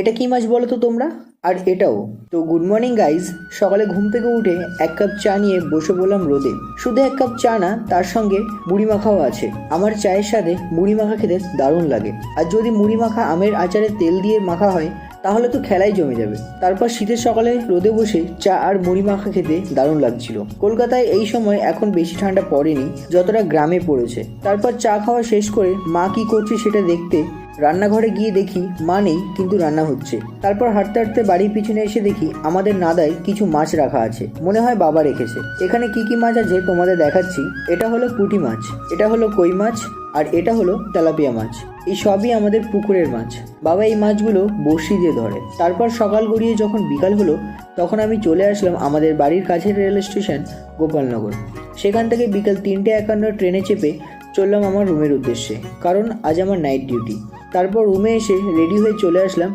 এটা কি মাছ বলো তো তোমরা? আর এটাও। তো গুড মর্নিং গাইজ। সকালে ঘুম থেকে উঠে এক কাপ চা নিয়ে বসে বললাম রোদে। শুধু এক কাপ চা না, তার সঙ্গে মুড়ি মাখাও আছে। আমার চায়ের সাথে মুড়ি মাখা খেতে দারুণ লাগে। আর যদি মুড়ি মাখা আমের আচারে তেল দিয়ে মাখা হয় তাহলে তো খেলাই জমে যাবে। তারপর শীতের সকালে রোদে বসে চা আর মুড়ি মাখা খেতে দারুণ লাগছিল। কলকাতায় এই সময় এখন বেশি ঠান্ডা পড়েনি যতটা গ্রামে পড়েছে। তারপর চা খাওয়া শেষ করে মা কি করছে সেটা দেখতে রান্নাঘরে গিয়ে দেখি মা নেই, কিন্তু রান্না হচ্ছে। তারপর হাঁটতে হাঁটতে বাড়ির পিছনে এসে দেখি আমাদের নাদায় কিছু মাছ রাখা আছে, মনে হয় বাবা রেখেছে। এখানে কি কি মাছ আছে তোমাদের দেখাচ্ছি। এটা হলো পুঁটি মাছ, এটা হলো কই মাছ, আর এটা হলো তেলাপিয়া মাছ। এই সবই আমাদের পুকুরের মাছ। বাবা এই মাছগুলো বড়শি দিয়ে ধরে। তারপর সকাল গড়িয়ে যখন বিকাল হলো তখন আমি চলে আসলাম আমাদের বাড়ির কাছের রেল স্টেশন গোপালনগর। সেখান থেকে বিকাল 3:51 ট্রেনে চেপে চললাম আমার রুমের উদ্দেশ্যে, কারণ আজ আমার নাইট ডিউটি। তারপর রুমে এসে রেডি হয়ে চলে আসলাম